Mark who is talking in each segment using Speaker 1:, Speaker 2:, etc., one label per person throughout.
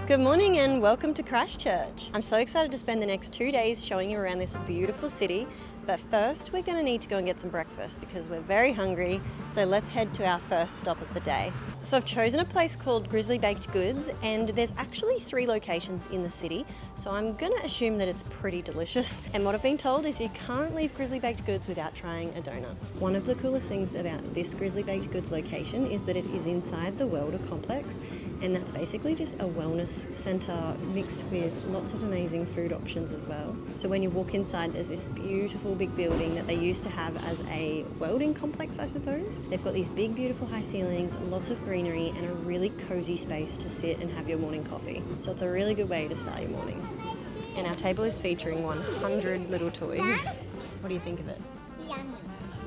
Speaker 1: Good morning and welcome to Christchurch. I'm so excited to spend the next 2 days showing you around this beautiful city, but first we're going to need to go and get some breakfast because we're very hungry, so let's head to our first stop of the day. So I've chosen a place called Grizzly Baked Goods, and there's actually 3 locations in the city, so I'm going to assume that it's pretty delicious. And what I've been told is you can't leave Grizzly Baked Goods without trying a donut. One of the coolest things about this Grizzly Baked Goods location is that it is inside the Welder complex, and that's basically just a wellness centre mixed with lots of amazing food options as well. So when you walk inside, there's this beautiful big building that they used to have as a welding complex, I suppose. They've got these big beautiful high ceilings, lots of greenery and a really cosy space to sit and have your morning coffee. So it's a really good way to start your morning. And our table is featuring 100 little toys. What do you think of it?
Speaker 2: Yummy.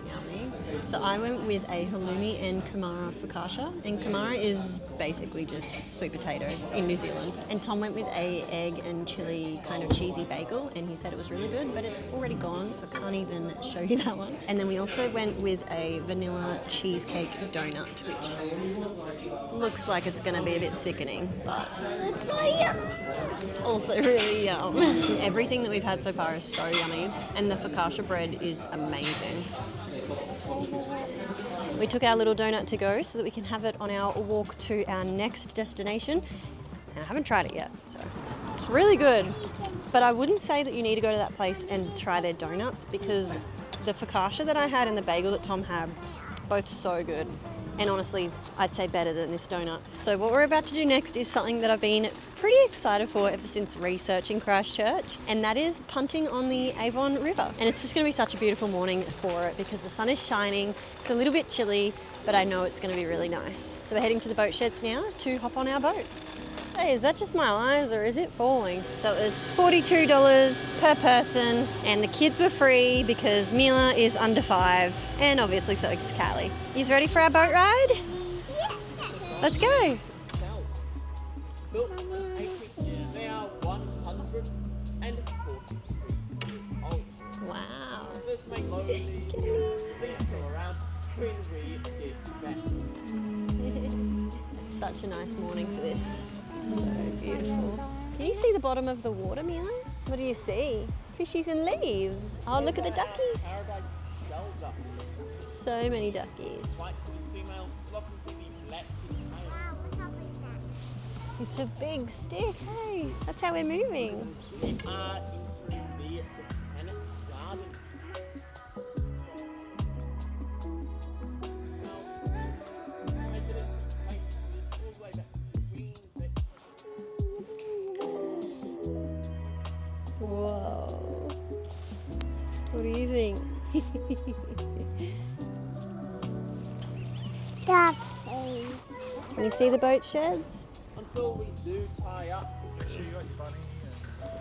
Speaker 1: Yummy. So I went with a halloumi and kumara focaccia, and kumara is basically just sweet potato in New Zealand. And Tom went with a egg and chili kind of cheesy bagel, and he said it was really good, but it's already gone, so I can't even show you that one. And then we also went with a vanilla cheesecake donut, which looks like it's going to be a bit sickening, but
Speaker 2: It's so yummy.
Speaker 1: also really yum. Everything that we've had so far is so yummy, and the focaccia bread is amazing. We took our little donut to go so that we can have it on our walk to our next destination, and I haven't tried it yet, so it's really good. But I wouldn't say that you need to go to that place and try their donuts, because the focaccia that I had and the bagel that Tom had, both so good. And honestly, I'd say better than this donut. So what we're about to do next is something that I've been pretty excited for ever since researching Christchurch, and that is punting on the Avon River. And it's just going to be such a beautiful morning for it because the sun is shining, it's a little bit chilly, but I know it's going to be really nice. So we're heading to the boat sheds now to hop on our boat. Hey, is that just my eyes or is it falling? So it was $42 per person, and the kids were free because Mila is under 5, and obviously so is Callie. You ready for our boat ride?
Speaker 2: Yes.
Speaker 1: Let's go.
Speaker 3: Look, they are 143 years old.
Speaker 1: Wow.
Speaker 3: Let's make loads of these around when we get back.
Speaker 1: It's such a nice morning for this. So beautiful. Can you see the bottom of the water, Mila? What do you see? Fishies and leaves. Oh, look at the duckies.
Speaker 3: Paradise shells up.
Speaker 1: So many duckies.
Speaker 3: White female, looking for the black male.
Speaker 2: Wow, look how big that is.
Speaker 1: It's a big stick, hey. That's how we're moving.
Speaker 3: We are entering the Botanic Gardens.
Speaker 1: Whoa. What do you think?
Speaker 2: Ducky.
Speaker 1: Can you see the boat sheds?
Speaker 3: Until we do tie up.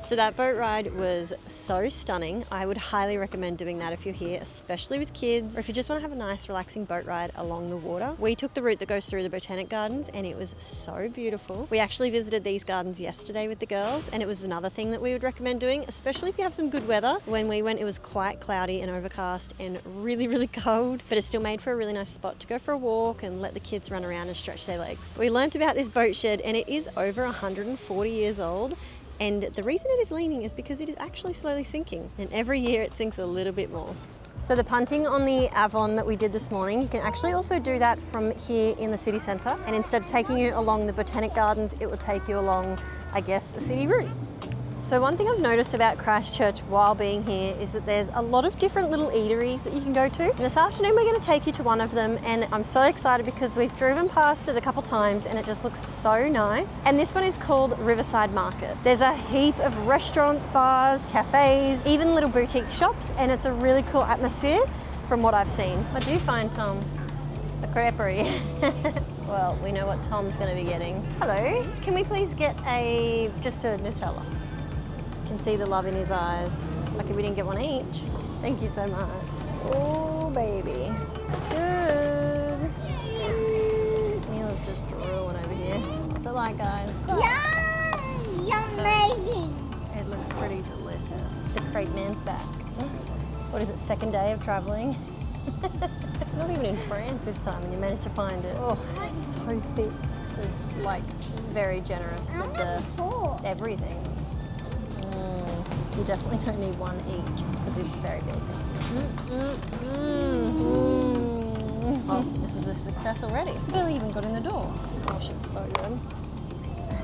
Speaker 1: So that boat ride was so stunning. I would highly recommend doing that if you're here, especially with kids, or if you just want to have a nice relaxing boat ride along the water. We took the route that goes through the Botanic Gardens, and it was so beautiful. We actually visited these gardens yesterday with the girls, and it was another thing that we would recommend doing, especially if you have some good weather. When we went, it was quite cloudy and overcast and really, really cold, but it still made for a really nice spot to go for a walk and let the kids run around and stretch their legs. We learnt about this boat shed, and it is over 140 years old. And the reason it is leaning is because it is actually slowly sinking, and every year it sinks a little bit more. So the punting on the Avon that we did this morning, you can actually also do that from here in the city centre, and instead of taking you along the Botanic Gardens, it will take you along, I guess, the city route. So one thing I've noticed about Christchurch while being here is that there's a lot of different little eateries that you can go to. And this afternoon we're going to take you to one of them, and I'm so excited because we've driven past it a couple times and it just looks so nice. And this one is called Riverside Market. There's a heap of restaurants, bars, cafes, even little boutique shops, and it's a really cool atmosphere from what I've seen. What do you find, Tom? A creperie. Well, we know what Tom's going to be getting. Hello, can we please get just a Nutella? Can see the love in his eyes. Lucky we didn't get one each. Thank you so much. Oh, baby. It's good. Mila's just drooling over here. What's it like, guys?
Speaker 2: Yum! You're amazing.
Speaker 1: It looks pretty delicious. The crepe man's back. What is it, second day of traveling? Not even in France this time, and you managed to find it. Oh, so thick. was like very generous with the
Speaker 2: Four.
Speaker 1: everything. You definitely don't need one each because it's very big. Oh, this was a success already. Barely even got in the door. Gosh, it's so good.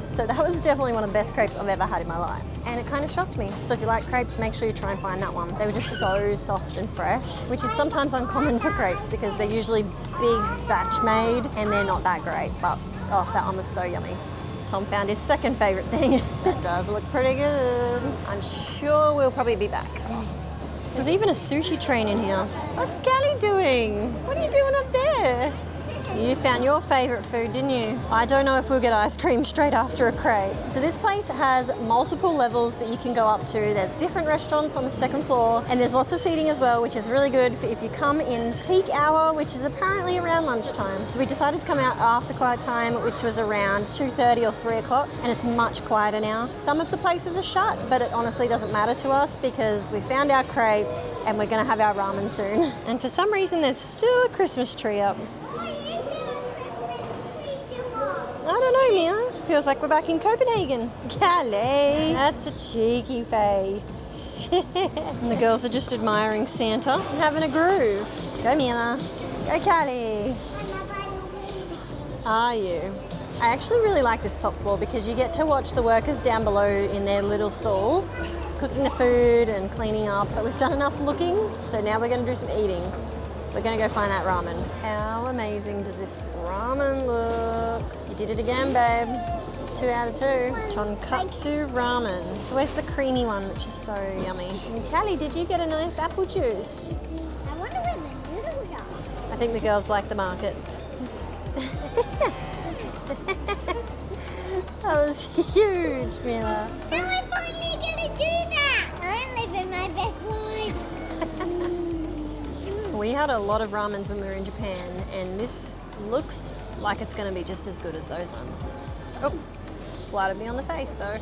Speaker 1: So that was definitely one of the best crepes I've ever had in my life. And it kind of shocked me. So if you like crepes, make sure you try and find that one. They were just so soft and fresh, which is sometimes uncommon for crepes because they're usually big batch made and they're not that great. But oh, that one was so yummy. Tom found his second favourite thing. That does look pretty good. I'm sure we'll probably be back. There's even a sushi train in here. What's Callie doing? What are you doing up there? You found your favourite food, didn't you? I don't know if we'll get ice cream straight after a crepe. So this place has multiple levels that you can go up to. There's different restaurants on the second floor and there's lots of seating as well, which is really good for if you come in peak hour, which is apparently around lunchtime. So we decided to come out after quiet time, which was around 2:30 or 3 o'clock, and it's much quieter now. Some of the places are shut, but it honestly doesn't matter to us because we found our crepe and we're gonna have our ramen soon. And for some reason, there's still a Christmas tree up. I don't know, Mia. Feels like we're back in Copenhagen. Callie, that's a cheeky face. And the girls are just admiring Santa and having a groove. Go, Mia. Go, Callie. Are you? I actually really like this top floor because you get to watch the workers down below in their little stalls, cooking the food and cleaning up. But we've done enough looking, so now we're going to do some eating. We're going to go find that ramen. How amazing does this ramen look? You did it again, babe. 2 out of 2. Tonkatsu ramen. So where's the creamy one, which is so yummy? And Callie, did you get a nice apple juice?
Speaker 2: I wonder where the noodles are.
Speaker 1: I think the girls like the markets. That was huge, Mila.
Speaker 2: Now I'm finally gonna do that. I'm living my best life.
Speaker 1: We had a lot of ramens when we were in Japan, and this looks like it's going to be just as good as those ones. Oh, splattered me on the face though.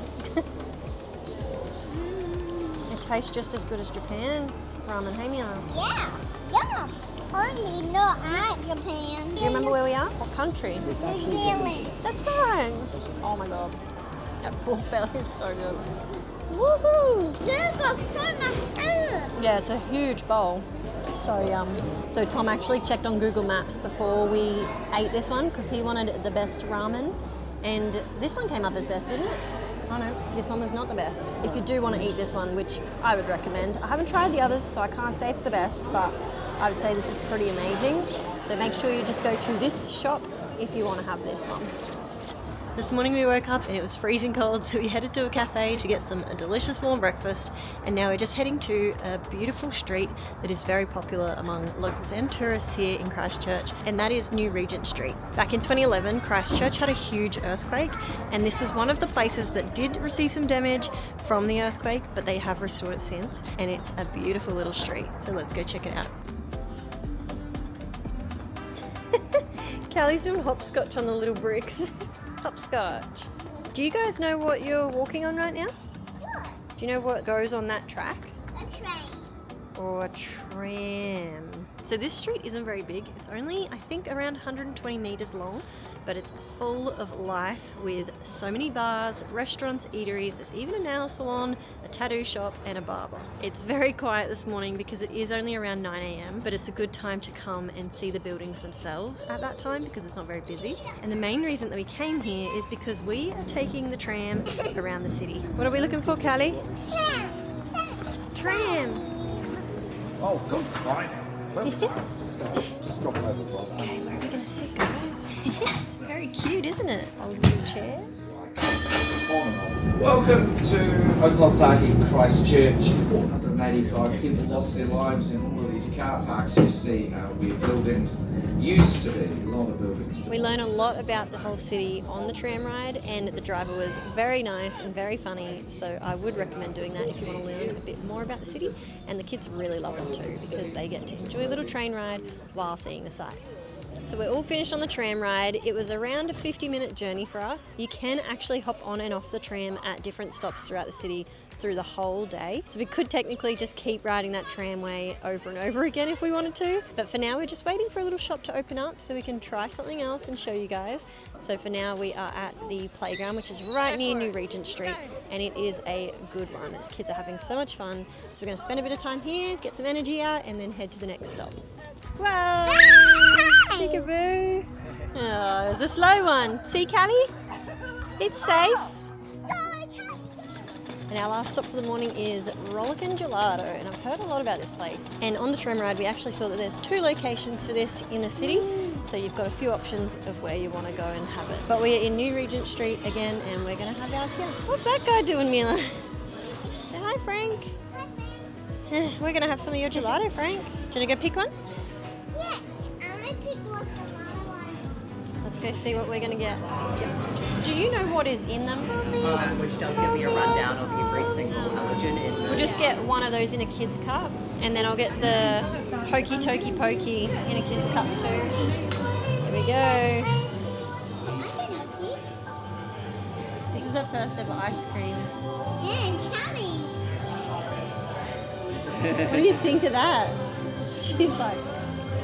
Speaker 1: It tastes just as good as Japan ramen, hey Mila?
Speaker 2: Yeah, yeah. Hardly not at Japan.
Speaker 1: Do you remember where we are? What country?
Speaker 2: New Zealand.
Speaker 1: That's right. Oh my god, that pork belly is so good. Woohoo!
Speaker 2: There's so much food.
Speaker 1: Yeah, it's a huge bowl. So yum. So Tom actually checked on Google Maps before we ate this one because he wanted the best ramen, and this one came up as best, didn't it? Oh no, this one was not the best. If you do want to eat this one, which I would recommend, I haven't tried the others, so I can't say it's the best, but I would say this is pretty amazing. So make sure you just go to this shop if you want to have this one. This morning we woke up and it was freezing cold, so we headed to a cafe to get some delicious warm breakfast, and now we're just heading to a beautiful street that is very popular among locals and tourists here in Christchurch, and that is New Regent Street. Back in 2011, Christchurch had a huge earthquake, and this was one of the places that did receive some damage from the earthquake, but they have restored it since, and it's a beautiful little street, so let's go check it out. Callie's doing hopscotch on the little bricks. Hopscotch. Do you guys know what you're walking on right now?
Speaker 2: What?
Speaker 1: Do you know what goes on that track?
Speaker 2: A train.
Speaker 1: Or a tram. So this street isn't very big. It's only, I think, around 120 meters long, but it's full of life with so many bars, restaurants, eateries. There's even a nail salon, a tattoo shop, and a barber. It's very quiet this morning because it is only around 9 a.m, but it's a good time to come and see the buildings themselves at that time because it's not very busy. And the main reason that we came here is because we are taking the tram around the city. What are we looking for, Callie? Tram.
Speaker 4: Oh, God, right. Well, just drop it over, brother.
Speaker 1: Okay, where are we going to sit, guys? It's very cute, isn't it? Old little chair.
Speaker 4: Welcome to Punting, Christchurch. 485 people lost their lives in all of these car parks. You see weird buildings. Used to be a lot of buildings.
Speaker 1: We learn a lot about the whole city on the tram ride, and the driver was very nice and very funny, so I would recommend doing that if you want to learn a bit more about the city. And the kids really love it too because they get to enjoy a little train ride while seeing the sights. So we're all finished on the tram ride. It was around a 50-minute journey for us. You can actually hop on and off the tram at different stops throughout the city through the whole day. So we could technically just keep riding that tramway over and over again if we wanted to. But for now, we're just waiting for a little shop to open up so we can try something else and show you guys. So for now, we are at the playground, which is right near New Regent Street, and it is a good one. The kids are having so much fun. So we're going to spend a bit of time here, get some energy out, and then head to the next stop. Wow! Peekaboo! Oh, it's a slow one. See, Callie? It's safe. And our last stop for the morning is Rollickin Gelato, and I've heard a lot about this place. And on the tram ride, we actually saw that there's 2 locations for this in the city, so you've got a few options of where you want to go and have it. But we're in New Regent Street again, and we're going to have ours here. What's that guy doing, Mila? Say hi, Frank. We're going to have some of your gelato, Frank. Do you want to go pick one?
Speaker 2: Yes, I want to pick one of the other ones.
Speaker 1: Let's go see what we're going to get. Do you know what is in them?
Speaker 5: Which does give me a rundown of every single allergen in the...
Speaker 1: We'll just get one of those in a kid's cup, and then I'll get the Hokey Tokey Pokey in a kid's cup too. There we go.
Speaker 2: I can help you.
Speaker 1: This is our first ever ice cream.
Speaker 2: And Callie.
Speaker 1: What do you think of that? She's like,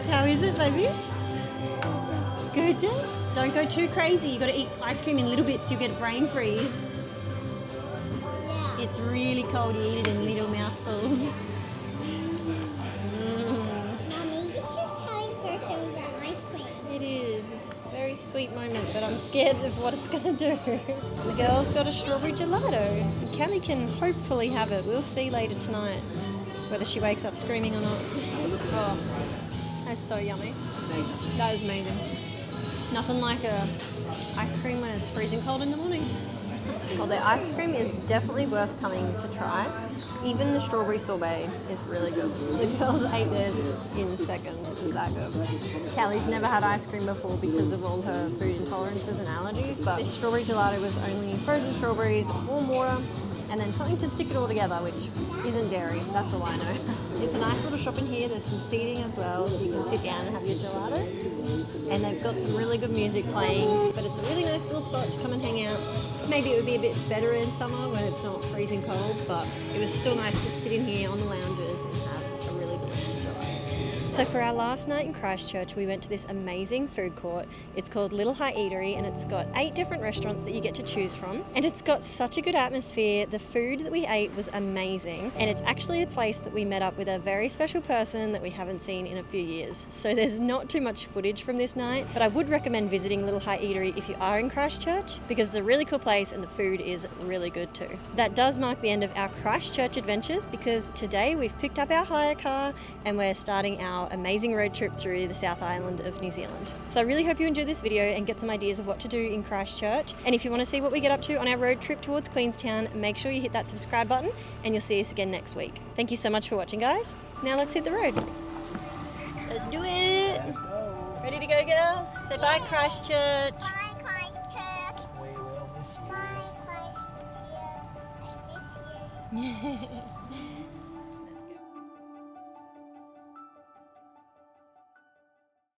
Speaker 1: how is it, baby? Good? Don't go too crazy. You got to eat ice cream in little bits. You'll get brain freeze.
Speaker 2: Yeah.
Speaker 1: It's really cold. You eat it in little mouthfuls.
Speaker 2: Mommy, this is Callie's first ever ice cream.
Speaker 1: It is. It's a very sweet moment, but I'm scared of what it's going to do. The girl's got a strawberry gelato. And Callie can hopefully have it. We'll see later tonight whether she wakes up screaming or not. Oh, that's so yummy. That is amazing. Nothing like a ice cream when it's freezing cold in the morning. Well, the ice cream is definitely worth coming to try. Even the strawberry sorbet is really good. The girls ate theirs in seconds. It was that good. Callie's never had ice cream before because of all her food intolerances and allergies, but this strawberry gelato was only frozen strawberries, warm water, and then something to stick it all together, which isn't dairy. That's all I know. It's a nice little shop in here. There's some seating as well, so you can sit down and have your gelato. And they've got some really good music playing, but it's a really nice little spot to come and hang out. Maybe it would be a bit better in summer when it's not freezing cold, but it was still nice to sit in here on the lounges and have a really delicious gelato. So for our last night in Christchurch, we went to this amazing food court. It's called Little High Eatery, and it's got 8 different restaurants that you get to choose from. And it's got such a good atmosphere. The food that we ate was amazing. And it's actually a place that we met up with a very special person that we haven't seen in a few years. So there's not too much footage from this night, but I would recommend visiting Little High Eatery if you are in Christchurch, because it's a really cool place and the food is really good too. That does mark the end of our Christchurch adventures, because today we've picked up our hire car and we're starting our amazing road trip through the South Island of New Zealand. So I really hope you enjoy this video and get some ideas of what to do in Christchurch. And if you want to see what we get up to on our road trip towards Queenstown, make sure you hit that subscribe button and you'll see us again next week. Thank you so much for watching, guys. Now let's hit the road. Let's do it. Let's go. Ready to go, girls? Say bye, Christchurch.
Speaker 2: Bye, Christchurch.
Speaker 3: We will miss you.
Speaker 2: Bye, Christchurch. I miss you.